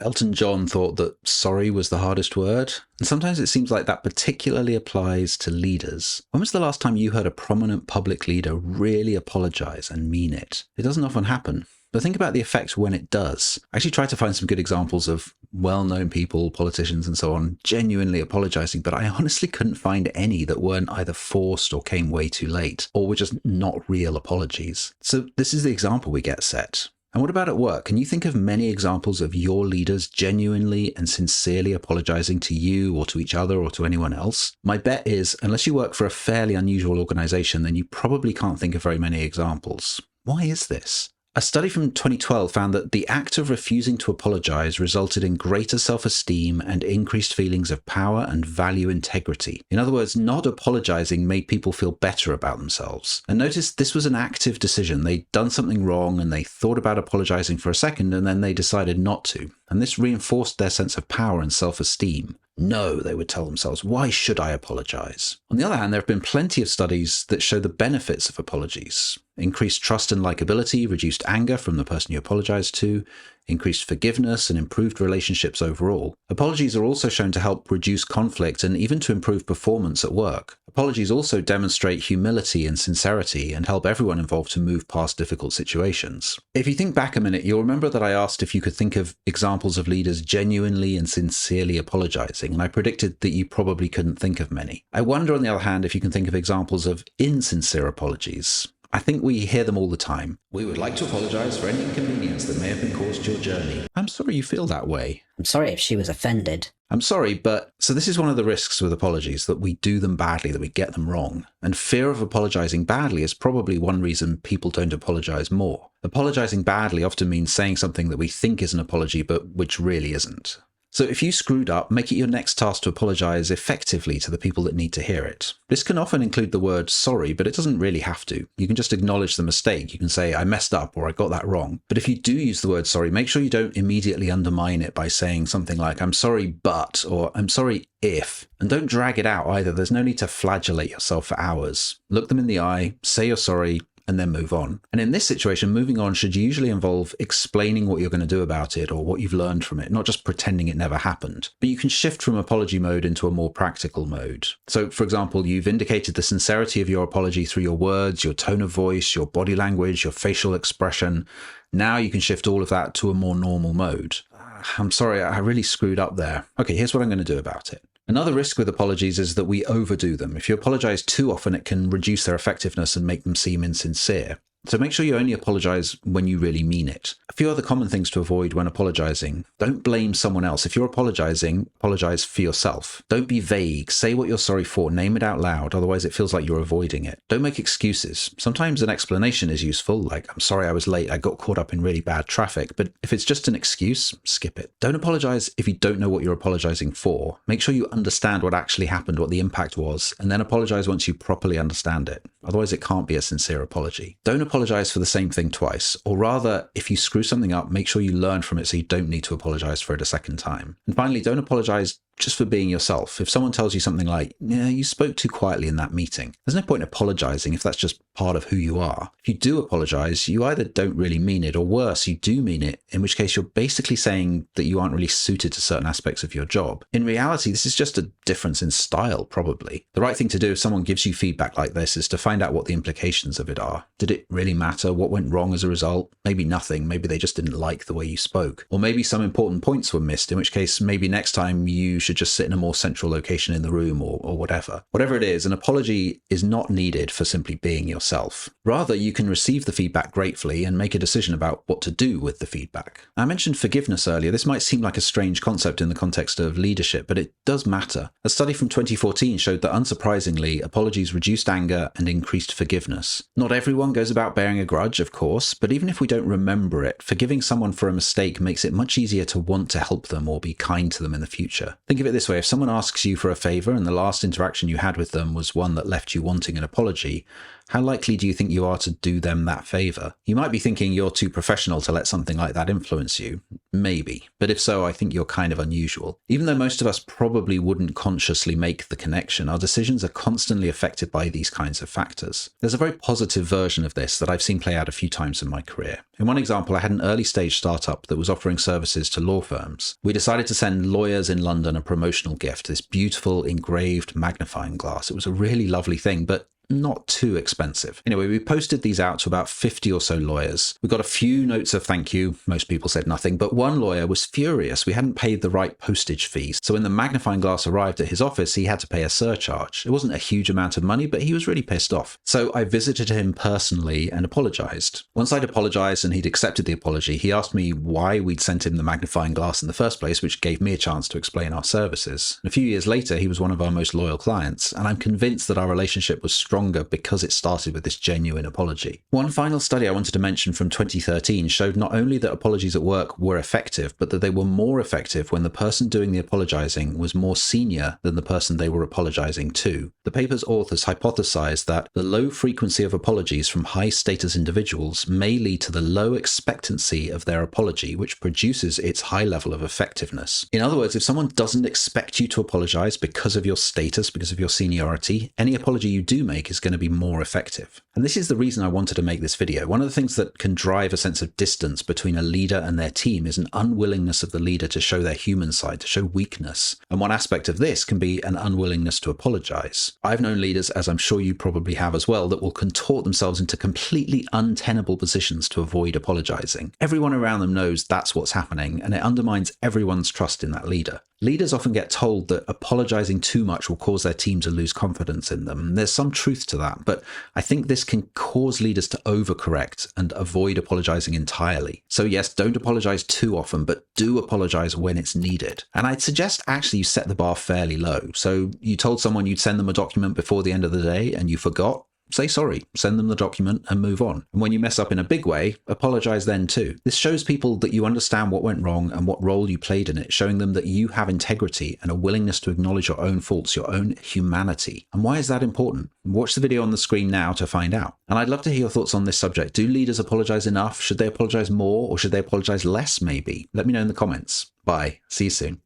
Elton John thought that sorry was the hardest word, and sometimes it seems like that particularly applies to leaders. When was the last time you heard a prominent public leader really apologize and mean it? It doesn't often happen. But think about the effect when it does. I actually tried to find some good examples of well-known people, politicians and so on, genuinely apologizing, but I honestly couldn't find any that weren't either forced or came way too late, or were just not real apologies. So this is the example we get set. And what about at work? Can you think of many examples of your leaders genuinely and sincerely apologizing to you or to each other or to anyone else? My bet is, unless you work for a fairly unusual organization, then you probably can't think of very many examples. Why is this? A study from 2012 found that the act of refusing to apologize resulted in greater self-esteem and increased feelings of power and value integrity. In other words, not apologizing made people feel better about themselves. And notice this was an active decision. They'd done something wrong and they thought about apologizing for a second and then they decided not to. And this reinforced their sense of power and self-esteem. No, they would tell themselves, why should I apologize? On the other hand, there have been plenty of studies that show the benefits of apologies. Increased trust and likability, reduced anger from the person you apologize to, increased forgiveness, and improved relationships overall. Apologies are also shown to help reduce conflict and even to improve performance at work. Apologies also demonstrate humility and sincerity and help everyone involved to move past difficult situations. If you think back a minute, you'll remember that I asked if you could think of examples of leaders genuinely and sincerely apologizing, and I predicted that you probably couldn't think of many. I wonder, on the other hand, if you can think of examples of insincere apologies. I think we hear them all the time. We would like to apologize for any inconvenience that may have been caused to your journey. I'm sorry you feel that way. I'm sorry if she was offended. I'm sorry, but... So this is one of the risks with apologies, that we do them badly, that we get them wrong. And fear of apologizing badly is probably one reason people don't apologize more. Apologizing badly often means saying something that we think is an apology, but which really isn't. So if you screwed up, make it your next task to apologize effectively to the people that need to hear it. This can often include the word sorry, but it doesn't really have to. You can just acknowledge the mistake. You can say, I messed up, or I got that wrong. But if you do use the word sorry, make sure you don't immediately undermine it by saying something like, I'm sorry, but, or I'm sorry if. And don't drag it out either. There's no need to flagellate yourself for hours. Look them in the eye, say you're sorry, and then move on. And in this situation, moving on should usually involve explaining what you're going to do about it or what you've learned from it, not just pretending it never happened. But you can shift from apology mode into a more practical mode. So, for example, you've indicated the sincerity of your apology through your words, your tone of voice, your body language, your facial expression. Now you can shift all of that to a more normal mode. I'm sorry, I really screwed up there. Okay, here's what I'm going to do about it. Another risk with apologies is that we overdo them. If you apologize too often, it can reduce their effectiveness and make them seem insincere. So make sure you only apologize when you really mean it. A few other common things to avoid when apologizing. Don't blame someone else. If you're apologizing, apologize for yourself. Don't be vague. Say what you're sorry for. Name it out loud. Otherwise, it feels like you're avoiding it. Don't make excuses. Sometimes an explanation is useful, like, I'm sorry I was late. I got caught up in really bad traffic. But if it's just an excuse, skip it. Don't apologize if you don't know what you're apologizing for. Make sure you understand what actually happened, what the impact was, and then apologize once you properly understand it. Otherwise, it can't be a sincere apology. Don't apologize for the same thing twice, or rather, if you screw something up, make sure you learn from it so you don't need to apologize for it a second time. And finally, don't apologize just for being yourself. If someone tells you something like, yeah, you spoke too quietly in that meeting, there's no point apologizing if that's just part of who you are. If you do apologize, you either don't really mean it, or worse, you do mean it, in which case you're basically saying that you aren't really suited to certain aspects of your job. In reality, this is just a difference in style, probably. The right thing to do if someone gives you feedback like this is to find out what the implications of it are. Did it really matter? What went wrong as a result? Maybe nothing. Maybe they just didn't like the way you spoke. Or maybe some important points were missed, in which case maybe next time you should just sit in a more central location in the room or whatever. Whatever it is, an apology is not needed for simply being yourself. Rather, you can receive the feedback gratefully and make a decision about what to do with the feedback. I mentioned forgiveness earlier. This might seem like a strange concept in the context of leadership, but it does matter. A study from 2014 showed that, unsurprisingly, apologies reduced anger and increased forgiveness. Not everyone goes about bearing a grudge, of course, but even if we don't remember it, forgiving someone for a mistake makes it much easier to want to help them or be kind to them in the future. Think of it this way. If someone asks you for a favor and the last interaction you had with them was one that left you wanting an apology, How likely do you think you are to do them that favor? You might be thinking you're too professional to let something like that influence you. Maybe. But if so, I think you're kind of unusual. Even though most of us probably wouldn't consciously make the connection, our decisions are constantly affected by these kinds of factors. There's a very positive version of this that I've seen play out a few times in my career. In one example, I had an early stage startup that was offering services to law firms. We decided to send lawyers in London a promotional gift, this beautiful engraved magnifying glass. It was a really lovely thing, but not too expensive. Anyway, we posted these out to about 50 or so lawyers. We got a few notes of thank you. Most people said nothing, but one lawyer was furious. We hadn't paid the right postage fees. So when the magnifying glass arrived at his office, he had to pay a surcharge. It wasn't a huge amount of money, but he was really pissed off. So I visited him personally and apologized. Once I'd apologized and he'd accepted the apology, he asked me why we'd sent him the magnifying glass in the first place, which gave me a chance to explain our services. A few years later, he was one of our most loyal clients, and I'm convinced that our relationship was stronger because it started with this genuine apology. One final study I wanted to mention from 2013 showed not only that apologies at work were effective, but that they were more effective when the person doing the apologizing was more senior than the person they were apologizing to. The paper's authors hypothesized that the low frequency of apologies from high status individuals may lead to the low expectancy of their apology, which produces its high level of effectiveness. In other words, if someone doesn't expect you to apologize because of your status, because of your seniority, any apology you do make is going to be more effective. And this is the reason I wanted to make this video. One of the things that can drive a sense of distance between a leader and their team is an unwillingness of the leader to show their human side, to show weakness. And one aspect of this can be an unwillingness to apologize. I've known leaders, as I'm sure you probably have as well, that will contort themselves into completely untenable positions to avoid apologizing. Everyone around them knows that's what's happening, and it undermines everyone's trust in that leader. Leaders often get told that apologizing too much will cause their team to lose confidence in them. There's some truth to that, but I think this can cause leaders to overcorrect and avoid apologizing entirely. So yes, don't apologize too often, but do apologize when it's needed. And I'd suggest actually you set the bar fairly low. So you told someone you'd send them a document before the end of the day and you forgot. Say sorry, send them the document and move on. And when you mess up in a big way, apologize then too. This shows people that you understand what went wrong and what role you played in it, showing them that you have integrity and a willingness to acknowledge your own faults, your own humanity. And why is that important? Watch the video on the screen now to find out. And I'd love to hear your thoughts on this subject. Do leaders apologize enough? Should they apologize more, or should they apologize less maybe? Let me know in the comments. Bye. See you soon.